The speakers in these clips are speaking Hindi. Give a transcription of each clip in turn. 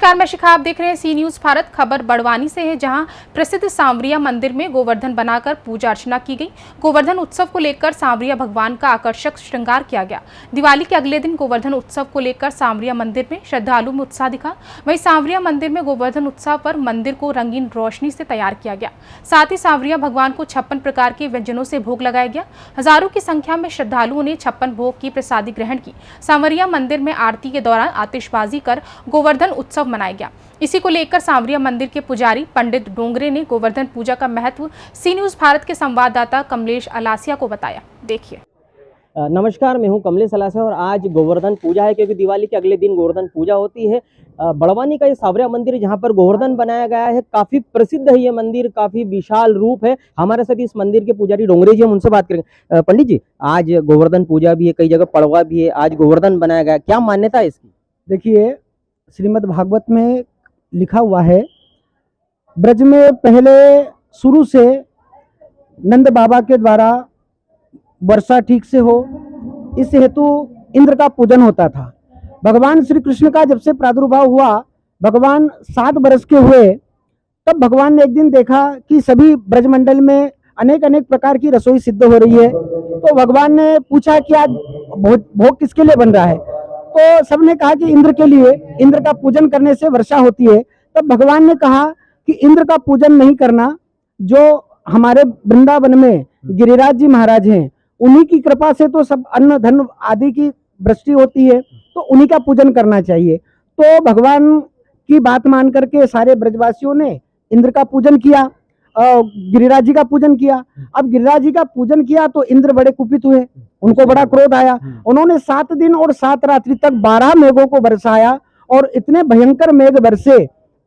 नमस्कार, मैं शिखा। आप देख रहे हैं सी न्यूज़ भारत। खबर बड़वानी से है, जहां प्रसिद्ध सांवरिया मंदिर में गोवर्धन बनाकर पूजा अर्चना की गई। गोवर्धन उत्सव को लेकर सांवरिया भगवान का आकर्षक श्रृंगार किया गया। दिवाली के अगले दिन गोवर्धन उत्सव को लेकर सांवरिया मंदिर में श्रद्धालु में उत्साह दिखा। वहीं सांवरिया मंदिर में गोवर्धन उत्सव पर मंदिर को रंगीन रोशनी से तैयार किया गया। साथ ही सांवरिया भगवान को 56 प्रकार के व्यंजनों से भोग लगाया गया। हजारों की संख्या में श्रद्धालुओं ने 56 भोग की प्रसादी ग्रहण की। सांवरिया मंदिर में आरती के दौरान आतिशबाजी कर गोवर्धन उत्सव मनाया गया। इसी को लेकर सांवरिया मंदिर के पुजारी पंडित डोंगरे ने गोवर्धन पूजा का महत्व सी न्यूज़ भारत के संवाददाता कमलेश अलासिया को बताया। देखिए। नमस्कार, मैं हूं कमलेश अलासिया और आज गोवर्धन पूजा है, क्योंकि दिवाली के अगले दिन गोवर्धन पूजा होती है। बड़वानी का ये सांवरिया मंदिर जहां पर गोवर्धन बनाया गया है, काफी प्रसिद्ध है ये मंदिर, काफी विशाल रूप है। हमारे साथ इस मंदिर के पुजारी डोंगरे जी, हम उनसे बात करेंगे। पंडित जी, आज गोवर्धन पूजा भी है, कई जगह पड़वा भी है, आज गोवर्धन बनाया गया, क्या मान्यता है इसकी? देखिए, श्रीमद् भागवत में लिखा हुआ है, ब्रज में पहले शुरू से नंद बाबा के द्वारा वर्षा ठीक से हो, इस हेतु इंद्र का पूजन होता था। भगवान श्री कृष्ण का जब से प्रादुर्भाव हुआ, भगवान 7 वर्ष के हुए, तब भगवान ने एक दिन देखा कि सभी ब्रजमंडल में अनेक अनेक प्रकार की रसोई सिद्ध हो रही है। तो भगवान ने पूछा कि आज भोग किसके लिए बन रहा है? तो सबने कहा कि इंद्र के लिए, इंद्र का पूजन करने से वर्षा होती है। तब भगवान ने कहा कि इंद्र का पूजन नहीं करना, जो हमारे वृंदावन में गिरिराज जी महाराज हैं, उन्हीं की कृपा से तो सब अन्न धन आदि की वृष्टि होती है, तो उन्हीं का पूजन करना चाहिए। तो भगवान की बात मान करके सारे ब्रजवासियों ने इंद्र का पूजन किया, गिरिराज जी का पूजन किया। अब गिरिराज जी का पूजन किया तो इंद्र बड़े कुपित हुए, उनको बड़ा क्रोध आया। उन्होंने 7 दिन और 7 रात्रि तक 12 मेघों को बरसाया और इतने भयंकर मेघ बरसे।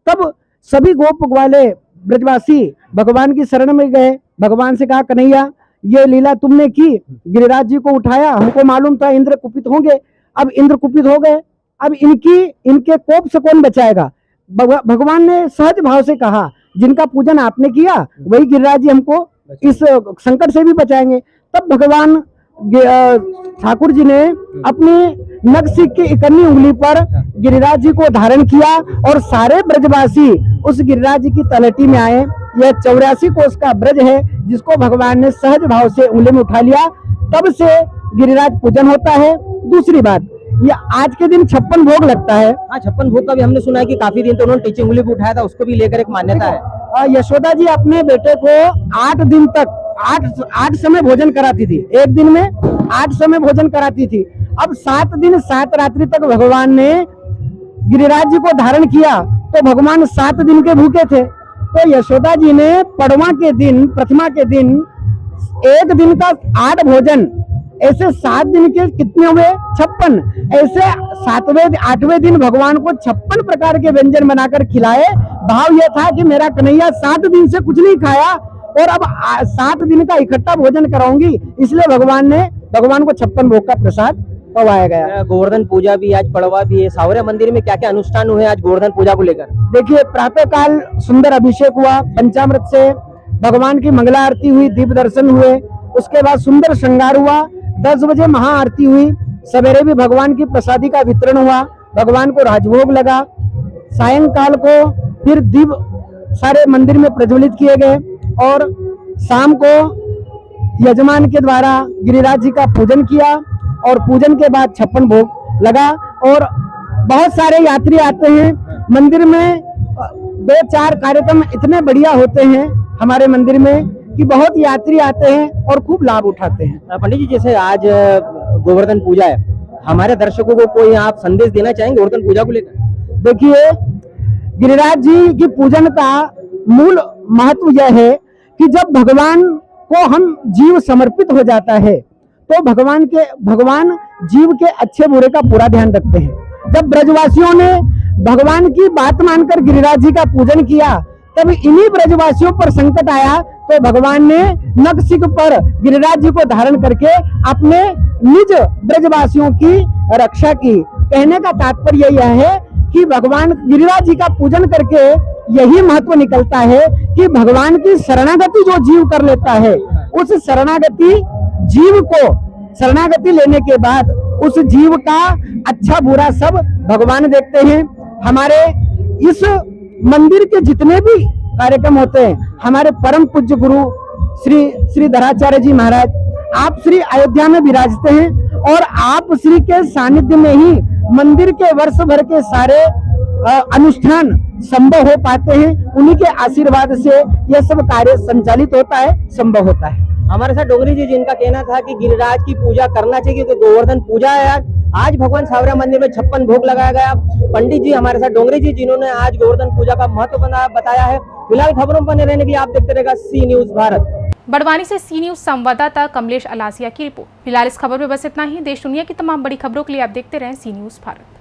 तब सभी गोप वाले ब्रजवासी भगवान की शरण में गए, भगवान से कहा, कन्हैया ये लीला तुमने की, गिरिराज जी को उठाया, हमको मालूम था इंद्र कुपित होंगे, अब इंद्र कुपित हो गए, अब इनके कोप से कौन बचाएगा? भगवान ने सहज भाव से कहा, जिनका पूजन आपने किया वही गिरिराज जी हमको इस संकट से भी बचाएंगे। तब भगवान ठाकुर जी ने अपनी नख सीख की 51 उंगली पर गिरिराज जी को धारण किया और सारे ब्रजवासी उस गिरिराज जी की तलहटी में आए। यह 84 कोस का ब्रज है, जिसको भगवान ने सहज भाव से उंगली में उठा लिया। तब से गिरिराज पूजन होता है। दूसरी बात, ये आज के दिन 56 भोग लगता है। हाँ, 56 भोग का भी हमने सुना है कि काफी दिन तो उन्होंने टीचिंग उंगली पे उठाया था, उसको भी लेकर एक मान्यता है। यशोदा जी अपने बेटे को 8 दिन तक 8 समय भोजन कराती थी, एक दिन में 8 समय भोजन कराती थी। अब 7 दिन 7 रात्रि तक भगवान ने गिरिराज जी को धारण किया, तो भगवान 7 दिन के भूखे थे। तो यशोदा जी ने पड़वा के दिन, प्रतिमा के दिन, एक दिन का 8 भोजन, ऐसे 7 दिन के कितने हुए? 56। ऐसे 7वें 8वें दिन भगवान को 56 प्रकार के व्यंजन बनाकर खिलाए। भाव यह था कि मेरा कन्हैया 7 दिन से कुछ नहीं खाया और अब 7 दिन का इकट्ठा भोजन कराऊंगी, इसलिए भगवान को 56 भोग का प्रसाद पवाया गया। गोवर्धन पूजा भी आज, पड़वा भी है। सांवरिया मंदिर में क्या क्या अनुष्ठान हुए आज गोवर्धन पूजा को लेकर? देखिए, प्रातः काल सुंदर अभिषेक हुआ, पंचामृत से भगवान की मंगला आरती हुई, दीप दर्शन हुए, उसके बाद सुंदर श्रृंगार हुआ। 10 बजे महाआरती हुई, सवेरे भी भगवान की प्रसादी का वितरण हुआ, भगवान को राजभोग लगा। सायंकाल को फिर दीप सारे मंदिर में प्रज्वलित किए गए और शाम को यजमान के द्वारा गिरिराज जी का पूजन किया और पूजन के बाद 56 भोग लगा। और बहुत सारे यात्री आते हैं मंदिर में, 2-4 कार्यक्रम इतने बढ़िया होते हैं हमारे मंदिर में कि बहुत यात्री आते हैं और खूब लाभ उठाते हैं। पंडित जी, जैसे आज गोवर्धन पूजा है, हमारे दर्शकों को कोई आप संदेश देना चाहेंगे गोवर्धन पूजा को लेकर? देखिए, गिरिराज जी की पूजन का मूल महत्व यह है कि जब भगवान को हम जीव समर्पित हो जाता है, तो भगवान जीव के अच्छे बुरे का पूरा ध्यान रखते हैं। जब ब्रजवासियों ने भगवान की बात मानकर गिरिराज जी का पूजन किया, तब इन्हीं ब्रजवासियों पर संकट आया, तो भगवान ने नखशिख पर गिरिराज जी को धारण करके अपने निज ब्रजवासियों की रक्षा की। कहने का तात्पर्य यह है कि भगवान गिरिराज जी का पूजन करके यही महत्व निकलता है कि भगवान की शरणागति जो जीव कर लेता है, उस शरणागति लेने के बाद उस जीव का अच्छा बुरा सब भगवान देखते हैं। हमारे इस मंदिर के जितने भी कार्यक्रम होते हैं, हमारे परम पूज्य गुरु श्री श्री धराचार्य जी महाराज आप श्री अयोध्या में विराजते हैं और आप श्री के सानिध्य में ही मंदिर के वर्ष भर के सारे अनुष्ठान संभव हो पाते हैं। उन्हीं के आशीर्वाद से यह सब कार्य संचालित होता है, संभव होता है। हमारे साथ डोंगरी जी जिनका कहना था कि गिरिराज की पूजा करना चाहिए क्योंकि गोवर्धन पूजा है आज भगवान सावरिया मंदिर में 56 भोग लगाया गया। पंडित जी हमारे साथ डोंगरी जी जिन्होंने आज गोवर्धन पूजा का महत्व बताया है। फिलहाल खबरों पर रहने के लिए आप देखते रहेगा सी न्यूज भारत। बड़वानी से सी न्यूज संवाददाता कमलेश अलासिया की रिपोर्ट। फिलहाल इस खबर में बस इतना ही। देश दुनिया की तमाम बड़ी खबरों के लिए आप देखते रहें सी न्यूज भारत।